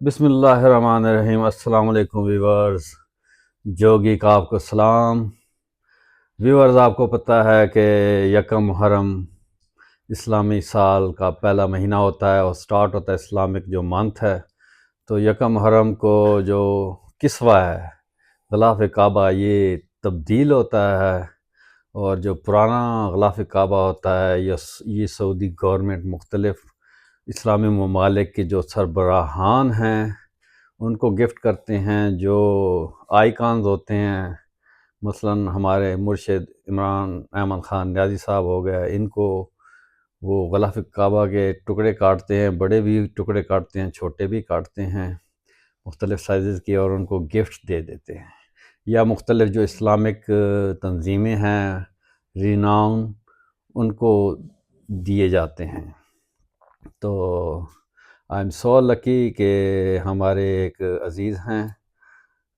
بسم اللہ الرحمن الرحیم۔ السلام علیکم ویورز، جوگی کا آپ کو سلام۔ ویورز، آپ کو پتہ ہے کہ یکم محرم اسلامی سال کا پہلا مہینہ ہوتا ہے اور سٹارٹ ہوتا ہے اسلامک جو منتھ ہے۔ تو یکم محرم کو جو کسوہ ہے غلاف کعبہ یہ تبدیل ہوتا ہے، اور جو پرانا غلاف کعبہ ہوتا ہے یہ سعودی گورنمنٹ مختلف اسلامی ممالک کے جو سربراہان ہیں ان کو گفٹ کرتے ہیں۔ جو آئیکانز ہوتے ہیں، مثلا ہمارے مرشد عمران احمد خان نیازی صاحب ہو گئے، ان کو وہ غلاف کعبہ کے ٹکڑے کاٹتے ہیں، بڑے بھی ٹکڑے کاٹتے ہیں، چھوٹے بھی کاٹتے ہیں مختلف سائزز کی، اور ان کو گفٹ دے دیتے ہیں۔ یا مختلف جو اسلامک تنظیمیں ہیں ریناؤن، ان کو دیے جاتے ہیں۔ تو آئی ایم سو لکی کہ ہمارے ایک عزیز ہیں،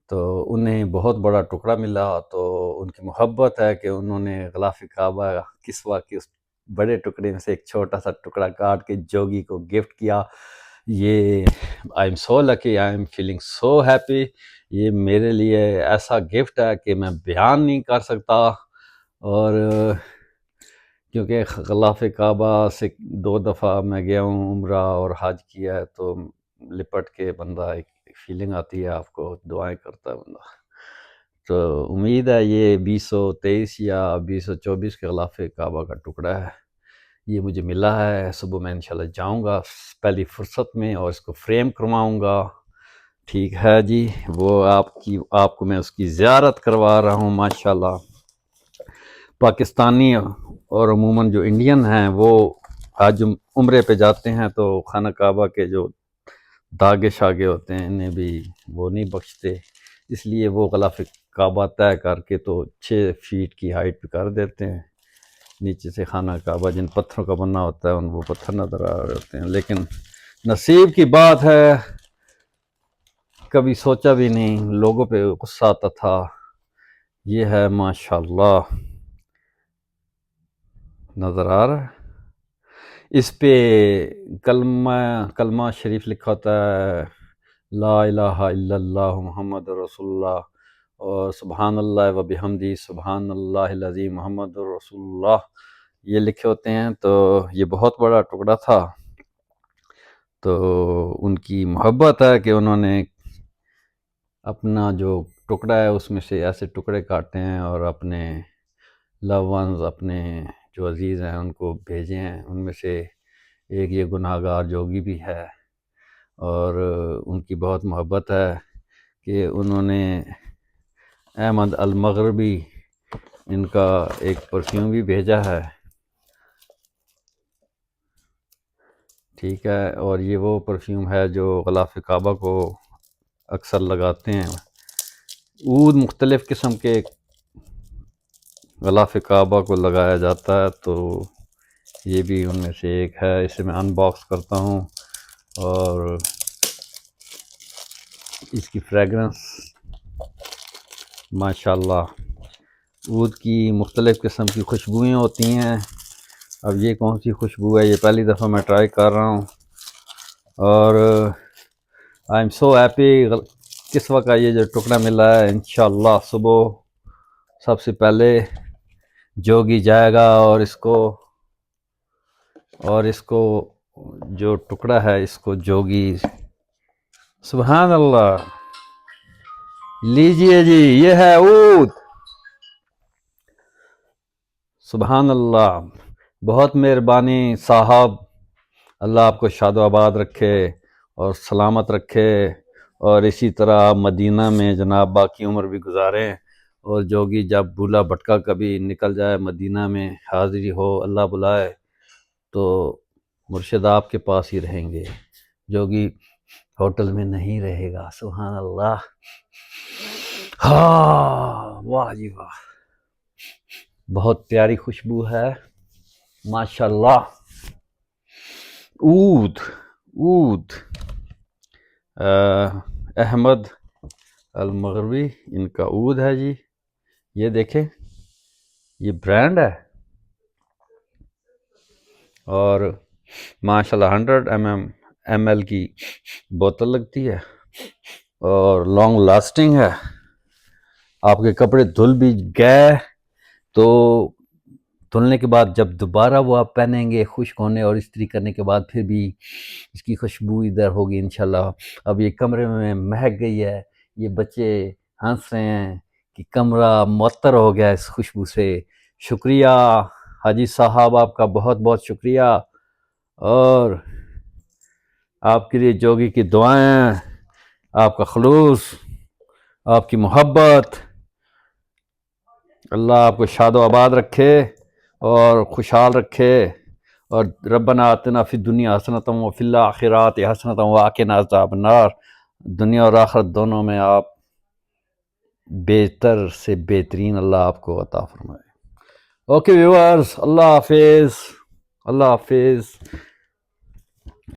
تو انہیں بہت بڑا ٹکڑا ملا، تو ان کی محبت ہے کہ انہوں نے غلاف کعبہ کسوہ کے اس بڑے ٹکڑے میں سے ایک چھوٹا سا ٹکڑا کاٹ کے جوگی کو گفٹ کیا۔ یہ I am so lucky, I am feeling so happy. یہ میرے لیے ایسا گفٹ ہے کہ میں بیان نہیں کر سکتا، اور کیونکہ غلاف کعبہ سے 2 دفعہ میں گیا ہوں، عمرہ اور حج کیا ہے، تو لپٹ کے بندہ ایک فیلنگ آتی ہے، آپ کو دعائیں کرتا ہے بندہ۔ تو امید ہے یہ 2023 یا 2024 کے غلاف کعبہ کا ٹکڑا ہے، یہ مجھے ملا ہے۔ صبح میں انشاءاللہ جاؤں گا پہلی فرصت میں اور اس کو فریم کرواؤں گا۔ ٹھیک ہے جی، وہ آپ کو میں اس کی زیارت کروا رہا ہوں ماشاءاللہ۔ پاکستانی اور عموماً جو انڈین ہیں وہ حج عمرے پہ جاتے ہیں تو خانہ کعبہ کے جو داغے شاگے ہوتے ہیں انہیں بھی وہ نہیں بخشتے، اس لیے وہ غلاف کعبہ طے کر کے تو 6 فیٹ کی ہائٹ پہ کر دیتے ہیں۔ نیچے سے خانہ کعبہ جن پتھروں کا بنا ہوتا ہے ان وہ پتھر نظر آ رہے ہوتے ہیں، لیکن نصیب کی بات ہے، کبھی سوچا بھی نہیں، لوگوں پہ غصہ آتا تھا۔ یہ ہے ماشاءاللہ، نظر آ رہا ہے اس پہ کلمہ شریف لکھا ہوتا ہے، لا الہ الا اللہ محمد رسول اللہ، اور سبحان اللہ و بحمدی سبحان اللہ العظیم محمد رسول اللہ، یہ لکھے ہوتے ہیں۔ تو یہ بہت بڑا ٹکڑا تھا، تو ان کی محبت ہے کہ انہوں نے اپنا جو ٹکڑا ہے اس میں سے ایسے ٹکڑے کاٹے ہیں اور اپنے لو ونز، اپنے جو عزیز ہیں ان کو بھیجے ہیں۔ ان میں سے ایک یہ گناہ گار جوگی بھی ہے، اور ان کی بہت محبت ہے کہ انہوں نے احمد المغربی ان کا ایک پرفیوم بھی بھیجا ہے۔ ٹھیک ہے، اور یہ وہ پرفیوم ہے جو غلاف کعبہ کو اکثر لگاتے ہیں۔ عود مختلف قسم کے غلاف کعبہ کو لگایا جاتا ہے، تو یہ بھی ان میں سے ایک ہے۔ اسے میں ان باکس کرتا ہوں، اور اس کی فریگرنس ماشاءاللہ، عود کی مختلف قسم کی خوشبوئیں ہوتی ہیں۔ اب یہ کون سی خوشبو ہے، یہ پہلی دفعہ میں ٹرائی کر رہا ہوں، اور آئی ایم سو ہیپی۔ کسوہ کا یہ جو ٹکڑا ملا ہے، انشاءاللہ صبح سب سے پہلے جوگی جائے گا اور اس کو جو ٹکڑا ہے اس کو جوگی، سبحان اللہ، لیجئے جی، یہ ہے عود، سبحان اللہ۔ بہت مہربانی صاحب، اللہ آپ کو شاد و آباد رکھے اور سلامت رکھے، اور اسی طرح مدینہ میں جناب باقی عمر بھی گزاریں، اور جوگی جب بھولا بھٹکا کبھی نکل جائے مدینہ میں، حاضری ہو، اللہ بلائے، تو مرشد آپ کے پاس ہی رہیں گے، جوگی ہوٹل میں نہیں رہے گا۔ سبحان اللہ، ہاں، واہ جی واہ، بہت پیاری خوشبو ہے ماشاءاللہ۔ عود احمد المغربی ان کا عود ہے جی، یہ دیکھیں، یہ برانڈ ہے، اور ماشاءاللہ 100 mm ایم ایل کی بوتل لگتی ہے اور لانگ لاسٹنگ ہے. آپ کے کپڑے دھل بھی گئے تو دھلنے کے بعد جب دوبارہ وہ آپ پہنیں گے خشک ہونے اور استری کرنے کے بعد پھر بھی اس کی خوشبو ادھر ہوگی انشاءاللہ. اب یہ کمرے میں مہک گئی ہے، یہ بچے ہنس رہے ہیں کہ کمرہ معطر ہو گیا اس خوشبو سے. شکریہ حاجی صاحب، آپ کا بہت بہت شکریہ. اور آپ کے لیے جوگی کی دعائیں، آپ کا خلوص، آپ کی محبت، اللہ آپ کو شاد و آباد رکھے اور خوشحال رکھے. اور ربنا آتنا فی الدنیا حسنۃ وفی الآخرات حسنۃ وقنا عذاب النار. دنیا اور آخرت دونوں میں آپ بہتر سے بہترین اللہ آپ کو عطا فرمائے. اوکے ویورز، اللہ حافظ، اللہ حافظ.